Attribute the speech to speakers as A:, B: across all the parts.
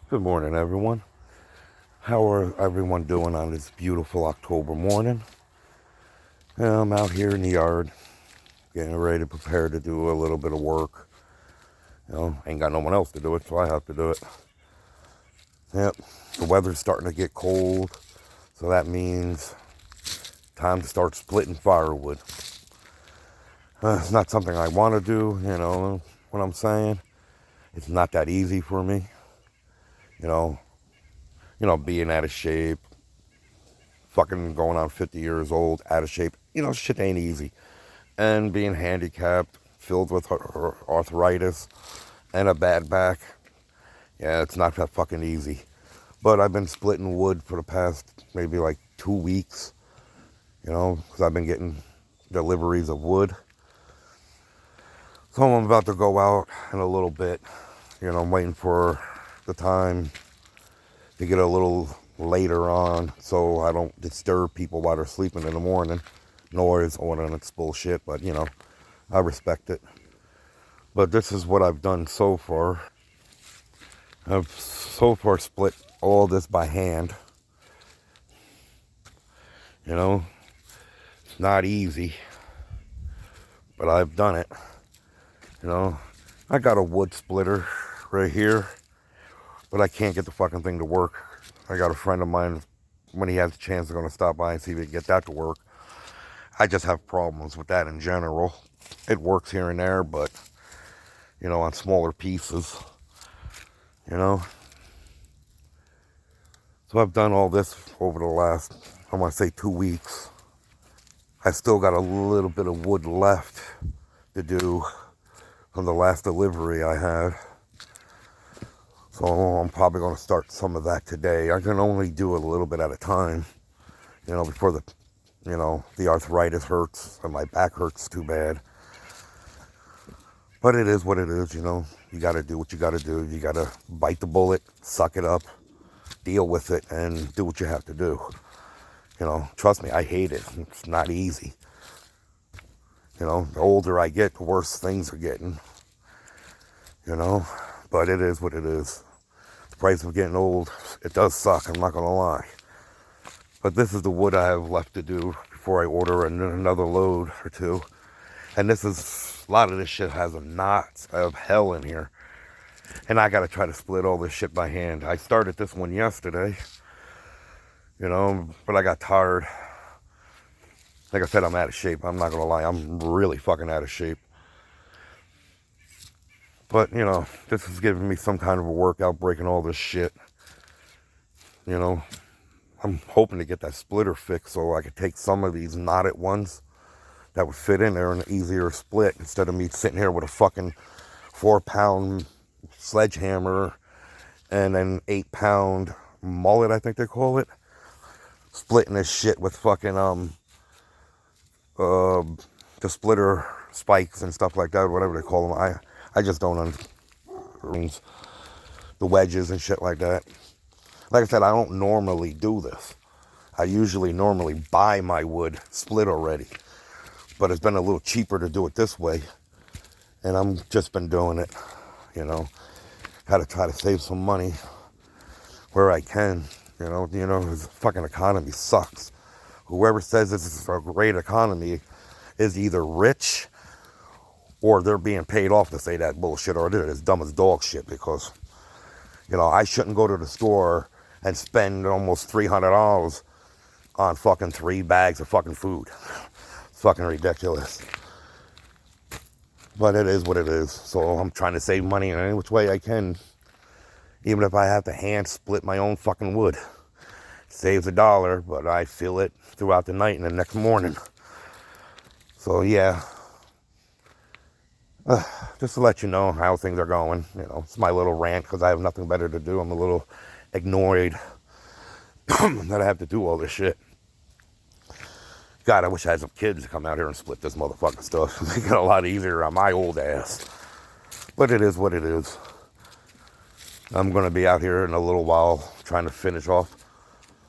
A: Good morning, everyone. How are everyone doing on this beautiful October morning? I'm out here in the yard, getting ready to prepare to do a little bit of work. Ain't got no one else to do it, so I have to do it. Yep, the weather's starting to get cold, so that means time to start splitting firewood. It's not something I want to do, what I'm saying? It's not that easy for me, you know, being out of shape, fucking going on 50 years old, out of shape. Shit ain't easy. And being handicapped, filled with arthritis, and a bad back. Yeah, it's not that fucking easy. But I've been splitting wood for the past maybe like 2 weeks, because I've been getting deliveries of wood. So I'm about to go out in a little bit. I'm waiting for the time to get a little later on so I don't disturb people while they're sleeping in the morning. Noise, all that, it's bullshit, but I respect it. But this is what I've done so far. I've so far split all this by hand. It's not easy, but I've done it. I got a wood splitter right here, but I can't get the fucking thing to work. I got a friend of mine, when he has a chance, going to stop by and see if he can get that to work. I just have problems with that in general. It works here and there, but, on smaller pieces, So I've done all this over the last, I want to say 2 weeks. I still got a little bit of wood left to do from the last delivery I had. So I'm probably going to start some of that today. I can only do it a little bit at a time, before the arthritis hurts and my back hurts too bad. But it is what it is, You got to do what you got to do. You got to bite the bullet, suck it up, deal with it, and do what you have to do. Trust me, I hate it. It's not easy. The older I get, the worse things are getting. But it is what it is. The price of getting old, it does suck, I'm not going to lie. But this is the wood I have left to do before I order another load or two. And a lot of this shit has a knot of hell in here. And I got to try to split all this shit by hand. I started this one yesterday, but I got tired. Like I said, I'm out of shape. I'm not going to lie. I'm really fucking out of shape. But, this is giving me some kind of a workout, breaking all this shit. I'm hoping to get that splitter fixed so I could take some of these knotted ones that would fit in there and easier split instead of me sitting here with a fucking 4-pound sledgehammer and an 8-pound mullet, I think they call it, splitting this shit with fucking the splitter spikes and stuff like that, whatever they call them. I just don't understand the wedges and shit like that. Like I said, I don't normally do this. I usually normally buy my wood split already, but it's been a little cheaper to do it this way, and I'm just been doing it. Got to try to save some money where I can. The fucking economy sucks. Whoever says this is a great economy is either rich or they're being paid off to say that bullshit, or they're as dumb as dog shit, because, I shouldn't go to the store and spend almost $300 on fucking 3 bags of fucking food. It's fucking ridiculous. But it is what it is. So I'm trying to save money in any which way I can, even if I have to hand split my own fucking wood. It saves $1, but I feel it throughout the night and the next morning. So yeah, just to let you know how things are going. It's my little rant because I have nothing better to do. I'm a little annoyed that I have to do all this shit. God, I wish I had some kids to come out here and split this motherfucking stuff. Make it a lot easier on my old ass. But it is what it is. I'm going to be out here in a little while trying to finish off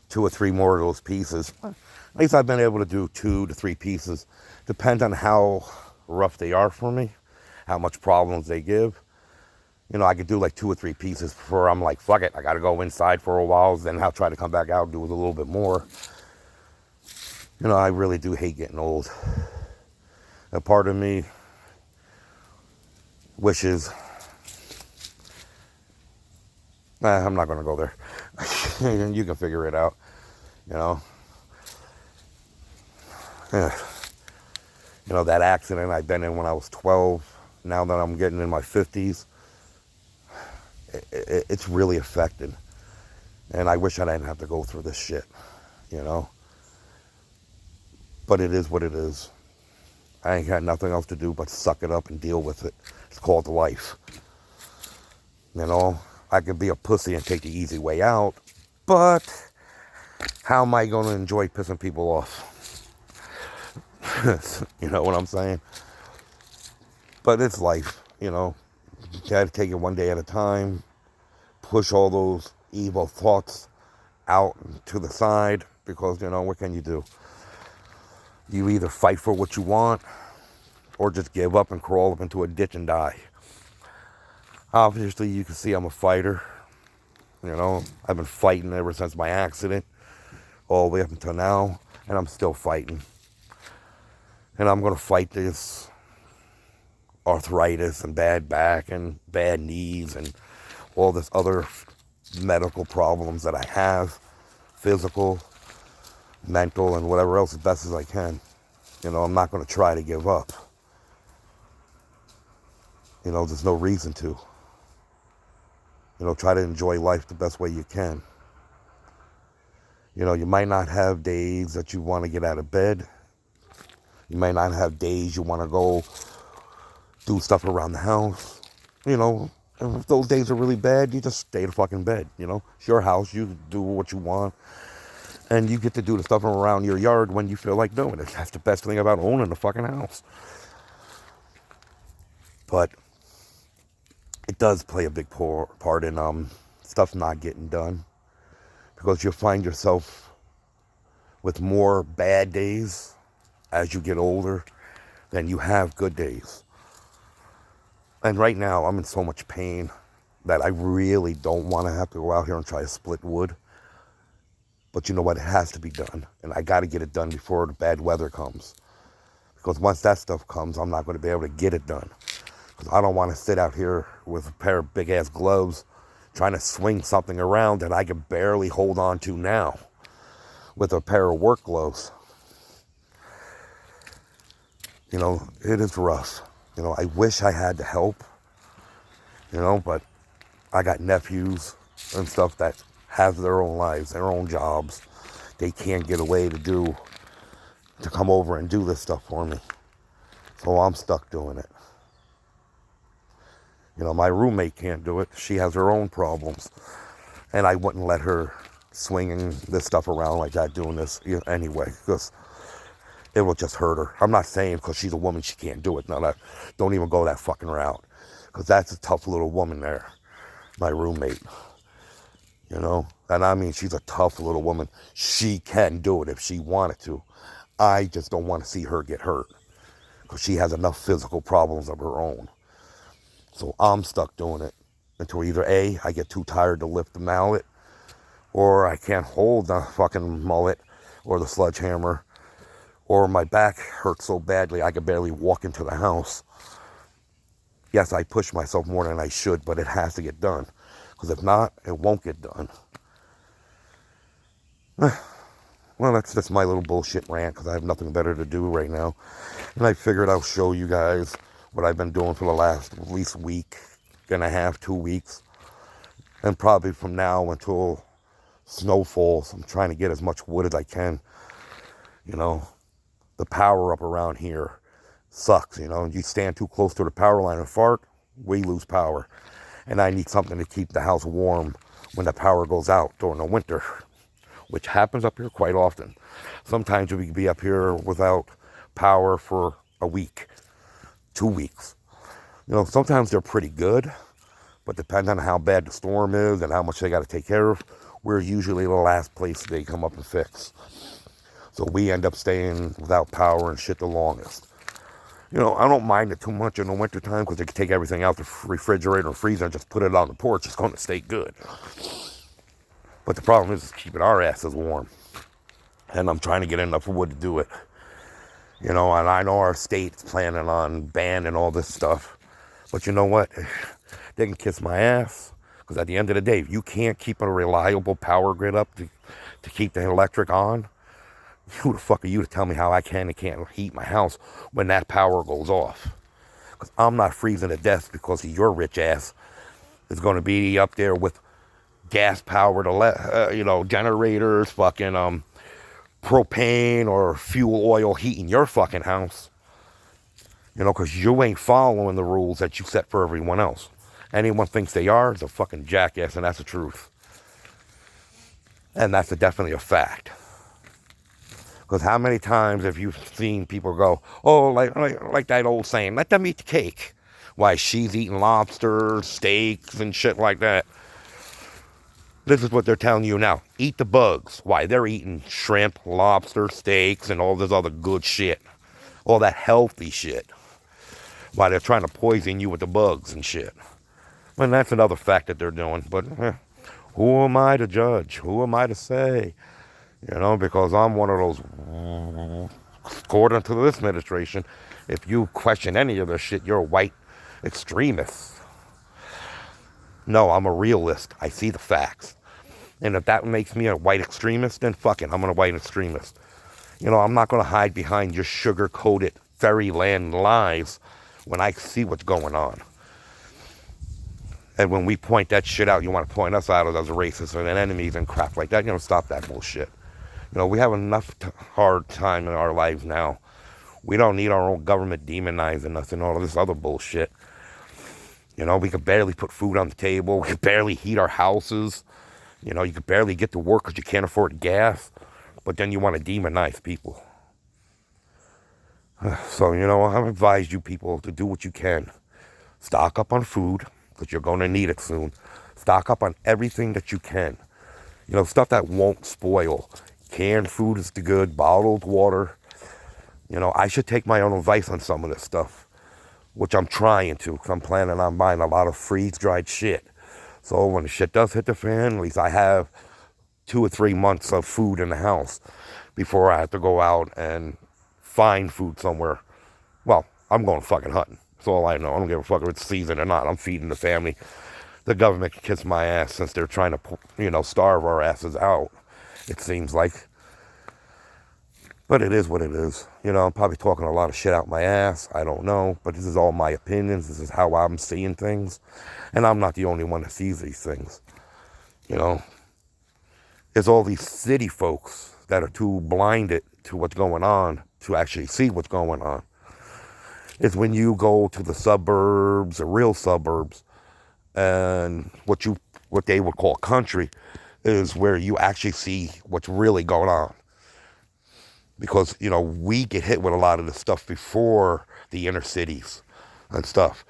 A: 2 or 3 more of those pieces. At least I've been able to do 2 to 3 pieces. Depends on how rough they are for me, how much problems they give. You know, I could do like 2 or 3 pieces before I'm like, fuck it, I gotta go inside for a while, then I'll try to come back out and do it a little bit more. You know, I really do hate getting old. A part of me wishes, I'm not gonna go there. You can figure it out, you know. You know, that accident I've been in when I was 12, now that I'm getting in my 50s, it's really affected. And I wish I didn't have to go through this shit, you know. But it is what it is. I ain't got nothing else to do but suck it up and deal with it. It's called life. You know, I could be a pussy and take the easy way out, but how am I going to enjoy pissing people off? You know what I'm saying? But it's life, you know. You gotta take it one day at a time. Push all those evil thoughts out to the side, because, you know, what can you do? You either fight for what you want or just give up and crawl up into a ditch and die. Obviously, you can see I'm a fighter. You know, I've been fighting ever since my accident, all the way up until now, and I'm still fighting. And I'm going to fight this arthritis and bad back and bad knees and all this other medical problems that I have, physical, mental, and whatever else, as best as I can. You know, I'm not going to try to give up. You know, there's no reason to. You know, try to enjoy life the best way you can. You know, you might not have days that you want to get out of bed. You might not have days you want to go do stuff around the house. You know, and if those days are really bad, you just stay in fucking bed, you know. It's your house, you do what you want. And you get to do the stuff around your yard when you feel like doing it. That's the best thing about owning a fucking house. But it does play a big part in stuff not getting done. Because you'll find yourself with more bad days as you get older than you have good days. And right now, I'm in so much pain that I really don't want to have to go out here and try to split wood. But you know what? It has to be done. And I got to get it done before the bad weather comes. Because once that stuff comes, I'm not going to be able to get it done. Because I don't want to sit out here with a pair of big-ass gloves trying to swing something around that I can barely hold on to now with a pair of work gloves. You know, it is rough. You know, I wish I had the help, you know, but I got nephews and stuff that have their own lives, their own jobs. They can't get away to come over and do this stuff for me. So I'm stuck doing it. You know, my roommate can't do it. She has her own problems. And I wouldn't let her swinging this stuff around like that, doing this anyway, because it will just hurt her. I'm not saying because she's a woman she can't do it. No, don't even go that fucking route. Because that's a tough little woman there, my roommate. You know? And I mean, she's a tough little woman. She can do it if she wanted to. I just don't want to see her get hurt. Because she has enough physical problems of her own. So I'm stuck doing it until either A, I get too tired to lift the mallet, or I can't hold the fucking mullet or the sledgehammer, or my back hurts so badly I can barely walk into the house. Yes, I push myself more than I should, but it has to get done. Because if not, it won't get done. Well, that's just my little bullshit rant, because I have nothing better to do right now. And I figured I'll show you guys what I've been doing for the last at least week and a half, 2 weeks. And probably from now until snow falls, I'm trying to get as much wood as I can. You know, the power up around here sucks, you know. You stand too close to the power line and fart, we lose power. And I need something to keep the house warm when the power goes out during the winter, which happens up here quite often. Sometimes we can be up here without power for a week, 2 weeks. You know, sometimes they're pretty good, but depending on how bad the storm is and how much they got to take care of, we're usually the last place they come up and fix. So we end up staying without power and shit the longest. I don't mind it too much in the wintertime because they can take everything out the refrigerator or freezer and just put it on the porch. It's going to stay good. But the problem is keeping our asses warm. And I'm trying to get enough wood to do it. And I know our state's planning on banning all this stuff. But you know what? They can kiss my ass. Because at the end of the day, if you can't keep a reliable power grid up to keep the electric on, who the fuck are you to tell me how I can and can't heat my house when that power goes off? Because I'm not freezing to death because your rich ass is going to be up there with gas-powered, generators, fucking propane or fuel oil heating your fucking house. Because you ain't following the rules that you set for everyone else. Anyone thinks they are is a fucking jackass, and that's the truth. And that's definitely a fact. Because how many times have you seen people go, oh, like that old saying, let them eat the cake. Why, she's eating lobster, steaks, and shit like that. This is what they're telling you now. Eat the bugs. Why, they're eating shrimp, lobster, steaks, and all this other good shit. All that healthy shit. Why, they're trying to poison you with the bugs and shit. And that's another fact that they're doing. But who am I to judge? Who am I to say? Because I'm one of those, according to this administration, if you question any of this shit, you're a white extremist. No, I'm a realist. I see the facts. And if that makes me a white extremist, then fuck it, I'm a white extremist. I'm not going to hide behind your sugar-coated fairyland lies when I see what's going on. And when we point that shit out, you want to point us out as racists and enemies and crap like that. Stop that bullshit. We have enough hard time in our lives now. We don't need our own government demonizing us and all of this other bullshit. We could barely put food on the table. We could barely heat our houses. You could barely get to work because you can't afford gas. But then you want to demonize people. So, I advise you people to do what you can. Stock up on food, because you're going to need it soon. Stock up on everything that you can. Stuff that won't spoil. Canned food is the good. Bottled water. I should take my own advice on some of this stuff, which I'm trying to, because I'm planning on buying a lot of freeze-dried shit. So when the shit does hit the fan, at least I have 2 or 3 months of food in the house before I have to go out and find food somewhere. Well, I'm going fucking hunting. That's all I know. I don't give a fuck if it's season or not. I'm feeding the family. The government can kiss my ass since they're trying to, starve our asses out, it seems like. But it is what it is. I'm probably talking a lot of shit out my ass. I don't know. But this is all my opinions. This is how I'm seeing things. And I'm not the only one that sees these things. It's all these city folks that are too blinded to what's going on to actually see what's going on. It's when you go to the suburbs, the real suburbs, and what they would call country is where you actually see what's really going on. Because, we get hit with a lot of this stuff before the inner cities and stuff.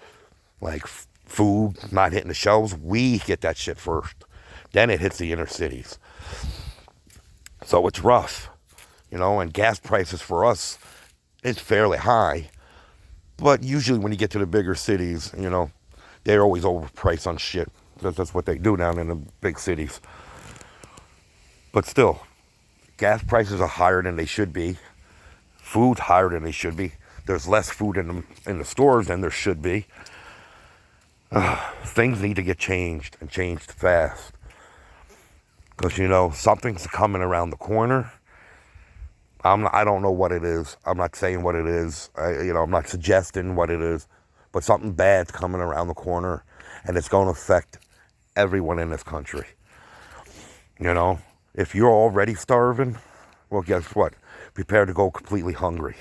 A: Like food not hitting the shelves, we get that shit first. Then it hits the inner cities. So it's rough, and gas prices for us is fairly high. But usually when you get to the bigger cities, they're always overpriced on shit. That's what they do down in the big cities. But still, gas prices are higher than they should be. Food's higher than they should be. There's less food in the stores than there should be. Things need to get changed, and changed fast. Because, something's coming around the corner. I don't know what it is. I'm not saying what it is. I'm not suggesting what it is. But something bad's coming around the corner. And it's going to affect everyone in this country. If you're already starving, well, guess what? Prepare to go completely hungry.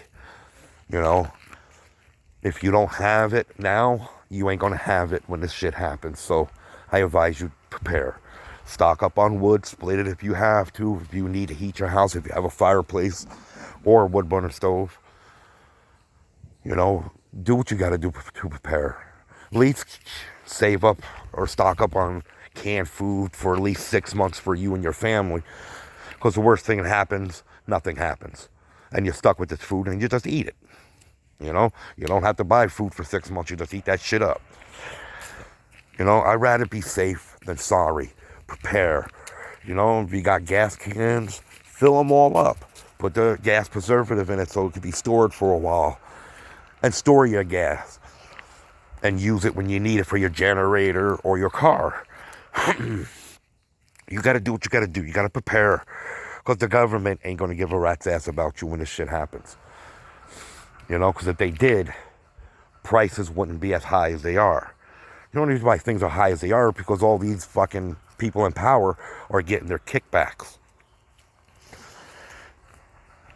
A: If you don't have it now, you ain't going to have it when this shit happens. So I advise you prepare. Stock up on wood, split it if you have to, if you need to heat your house, if you have a fireplace or a wood burner stove. Do what you got to do to prepare. At least save up or stock up on canned food for at least 6 months for you and your family. Because the worst thing that happens, nothing happens. And you're stuck with this food and you just eat it. You know, you don't have to buy food for 6 months. You just eat that shit up. You know, I'd rather be safe than sorry. Prepare. You know, if you got gas cans, fill them all up. Put the gas preservative in it so it can be stored for a while. And store your gas. And use it when you need it for your generator or your car. You got to do what you got to do. You got to prepare. Because the government ain't going to give a rat's ass about you when this shit happens. You know, because if they did, prices wouldn't be as high as they are. The only reason why things are high as they are because all these fucking people in power are getting their kickbacks.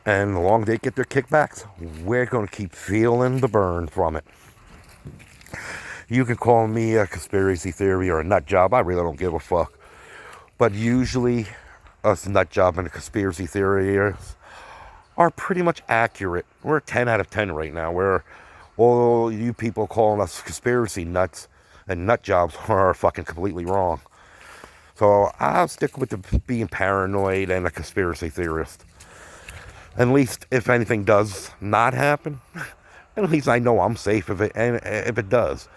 A: And the longer they get their kickbacks, we're going to keep feeling the burn from it. You can call me a conspiracy theory or a nut job. I really don't give a fuck. But usually, us nut job and the conspiracy theories are pretty much accurate. We're a 10 out of 10 right now. Where all you people calling us conspiracy nuts and nut jobs are fucking completely wrong. So I'll stick with the being paranoid and a conspiracy theorist. At least if anything does not happen, at least I know I'm safe if it does.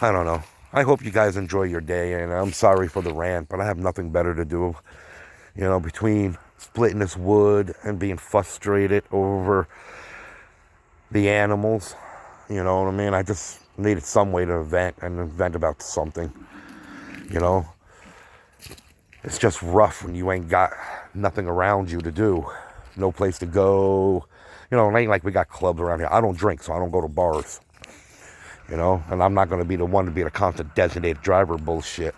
A: I don't know. I hope you guys enjoy your day, and I'm sorry for the rant, but I have nothing better to do. You know, between splitting this wood and being frustrated over the animals, you know what I mean? I just needed some way to vent about something. You know, it's just rough when you ain't got nothing around you to do, no place to go. You know, it ain't like we got clubs around here. I don't drink, so I don't go to bars. You know, and I'm not going to be the one to be the constant designated driver bullshit.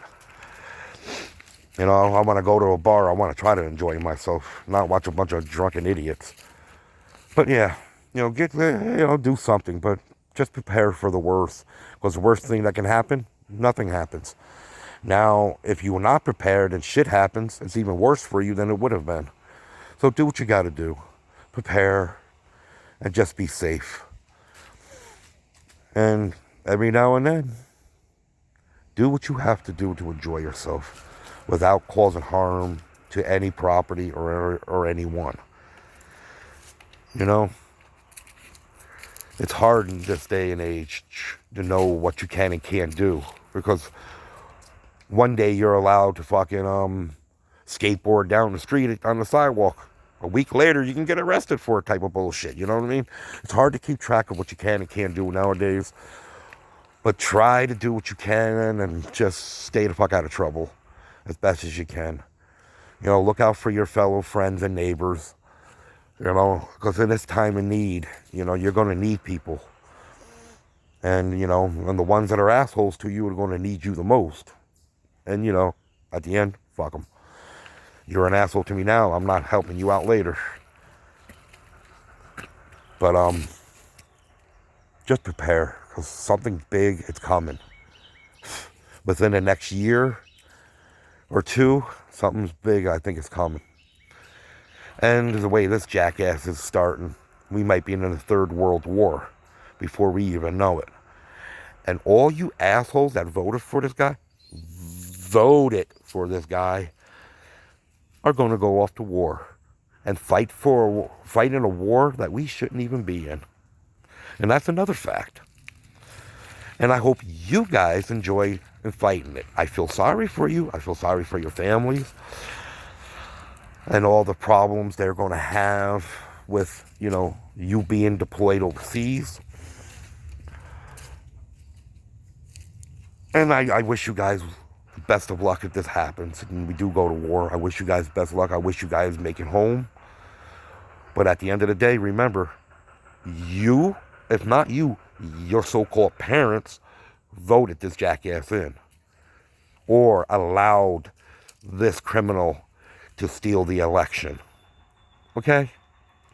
A: You know, I want to go to a bar. I want to try to enjoy myself, not watch a bunch of drunken idiots. But yeah, you know, do something, but just prepare for the worst. Because the worst thing that can happen, nothing happens. Now, if you were not prepared and shit happens, it's even worse for you than it would have been. So do what you got to do. Prepare and just be safe. And every now and then, do what you have to do to enjoy yourself without causing harm to any property or anyone. You know, it's hard in this day and age to know what you can and can't do, because one day you're allowed to fucking skateboard down the street on the sidewalk. A week later, you can get arrested for a type of bullshit. You know what I mean? It's hard to keep track of what you can and can't do nowadays. But try to do what you can and just stay the fuck out of trouble as best as you can. You know, look out for your fellow friends and neighbors. You know, because in this time of need, you know, you're going to need people. And, you know, and the ones that are assholes to you are going to need you the most. And, you know, at the end, fuck them. You're an asshole to me now. I'm not helping you out later. But, just prepare. Because something big is coming. Within the next year or two, something's big, I think, is coming. And the way this jackass is starting, we might be in a third world war before we even know it. And all you assholes that voted for this guy, are going to go off to war and fight in a war that we shouldn't even be in. And that's another fact. And I hope you guys enjoy fighting it. I feel sorry for you. I feel sorry for your families and all the problems they're going to have with, you know, you being deployed overseas. And I wish you guys best of luck if this happens and we do go to war. I wish you guys best of luck. I wish you guys make it home. But at the end of the day, remember, you, if not you, your so-called parents voted this jackass in or allowed this criminal to steal the election. Okay?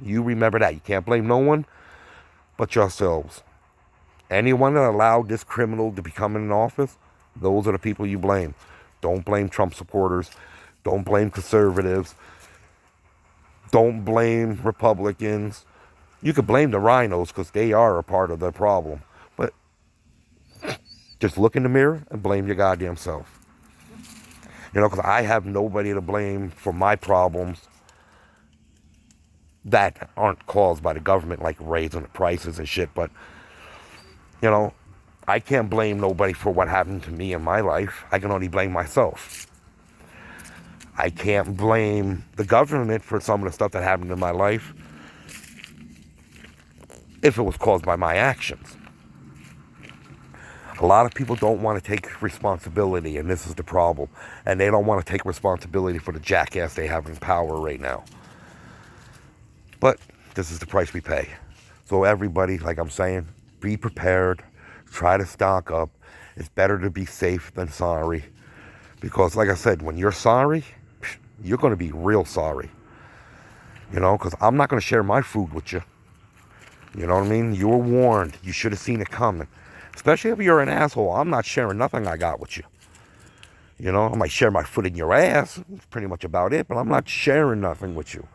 A: You remember that. You can't blame no one but yourselves. Anyone that allowed this criminal to become in office, those are the people you blame. Don't blame Trump supporters. Don't blame conservatives. Don't blame Republicans. You could blame the rhinos because they are a part of the problem. But just look in the mirror and blame your goddamn self. You know, because I have nobody to blame for my problems that aren't caused by the government, like raising the prices and shit. But, you know, I can't blame nobody for what happened to me in my life. I can only blame myself. I can't blame the government for some of the stuff that happened in my life if it was caused by my actions. A lot of people don't want to take responsibility, and this is the problem. And they don't want to take responsibility for the jackass they have in power right now. But this is the price we pay. So everybody, like I'm saying, be prepared. Try to stock up. It's better to be safe than sorry. Because like I said, when you're sorry, you're going to be real sorry. You know, because I'm not going to share my food with you. You know what I mean? You were warned. You should have seen it coming. Especially if you're an asshole, I'm not sharing nothing I got with you. You know, I might share my foot in your ass. That's pretty much about it. But I'm not sharing nothing with you.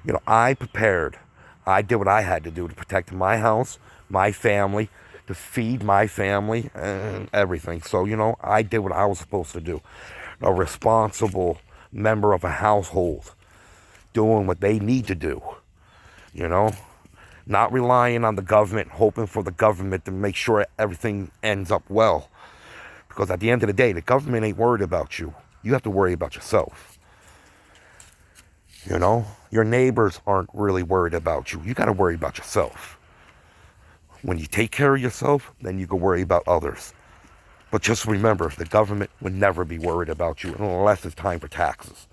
A: You know, I prepared. I did what I had to do to protect my house, my family, to feed my family, and everything. So, you know, I did what I was supposed to do. A responsible member of a household doing what they need to do. You know? Not relying on the government, hoping for the government to make sure everything ends up well. Because at the end of the day, the government ain't worried about you. You have to worry about yourself. You know? Your neighbors aren't really worried about you. You got to worry about yourself. When you take care of yourself, then you can worry about others. But just remember, the government would never be worried about you unless it's time for taxes.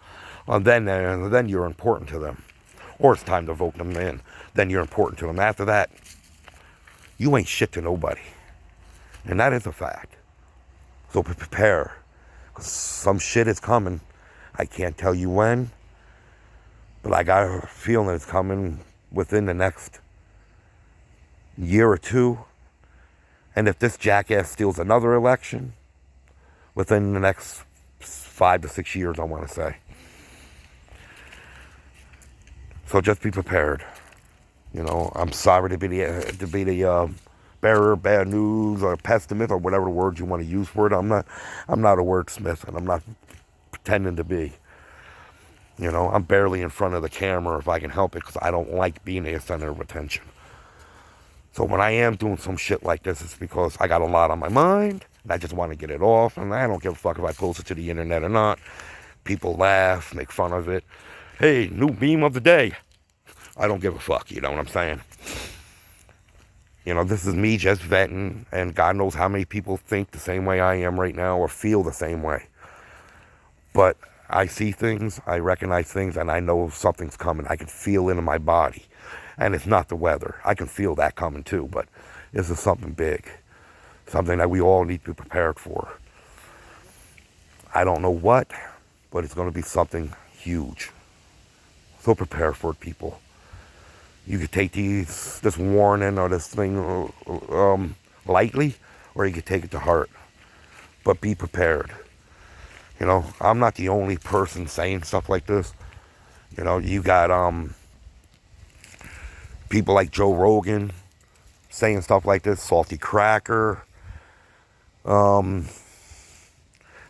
A: And then you're important to them. Or it's time to vote them in. Then you're important to them. After that, you ain't shit to nobody. And that is a fact. So prepare. Because some shit is coming. I can't tell you when. But I got a feeling it's coming within the next year or two. And if this jackass steals another election, within the next 5 to 6 years, I want to say. So just be prepared. You know, I'm sorry to be the bearer of bad news or pessimist or whatever word you want to use for it. I'm not a wordsmith, and I'm not pretending to be. You know, I'm barely in front of the camera if I can help it, because I don't like being the center of attention. So when I am doing some shit like this, it's because I got a lot on my mind, and I just want to get it off, and I don't give a fuck if I post it to the internet or not. People laugh, make fun of it. Hey, new meme of the day. I don't give a fuck, you know what I'm saying? You know, this is me just venting, and God knows how many people think the same way I am right now or feel the same way. But I see things, I recognize things, and I know something's coming. I can feel it in my body. And it's not the weather. I can feel that coming too, but this is something big. Something that we all need to be prepared for. I don't know what, but it's going to be something huge. So prepare for it, people. You could take this warning or this thing lightly, or you could take it to heart. But be prepared. You know, I'm not the only person saying stuff like this. You know, you got people like Joe Rogan saying stuff like this, Salty Cracker,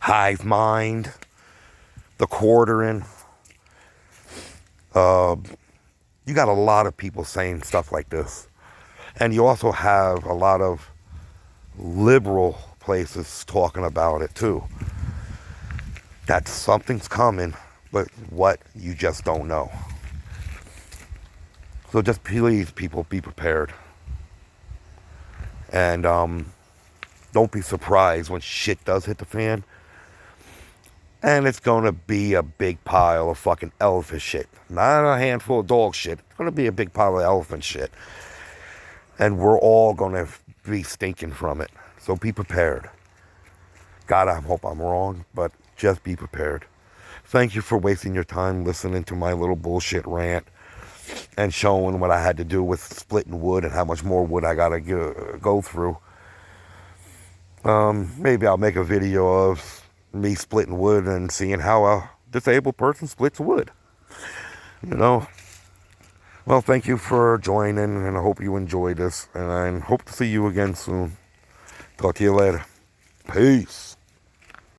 A: Hive Mind, The Quartering. You got a lot of people saying stuff like this. And you also have a lot of liberal places talking about it too. That something's coming, but what, you just don't know. So just please, people, be prepared. And don't be surprised when shit does hit the fan. And it's going to be a big pile of fucking elephant shit. Not a handful of dog shit. It's going to be a big pile of elephant shit. And we're all going to be stinking from it. So be prepared. God, I hope I'm wrong, but just be prepared. Thank you for wasting your time listening to my little bullshit rant and showing what I had to do with splitting wood and how much more wood I got to go through. Maybe I'll make a video of me splitting wood and seeing how a disabled person splits wood. You know? Well, thank you for joining, and I hope you enjoyed this, and I hope to see you again soon. Talk to you later. Peace.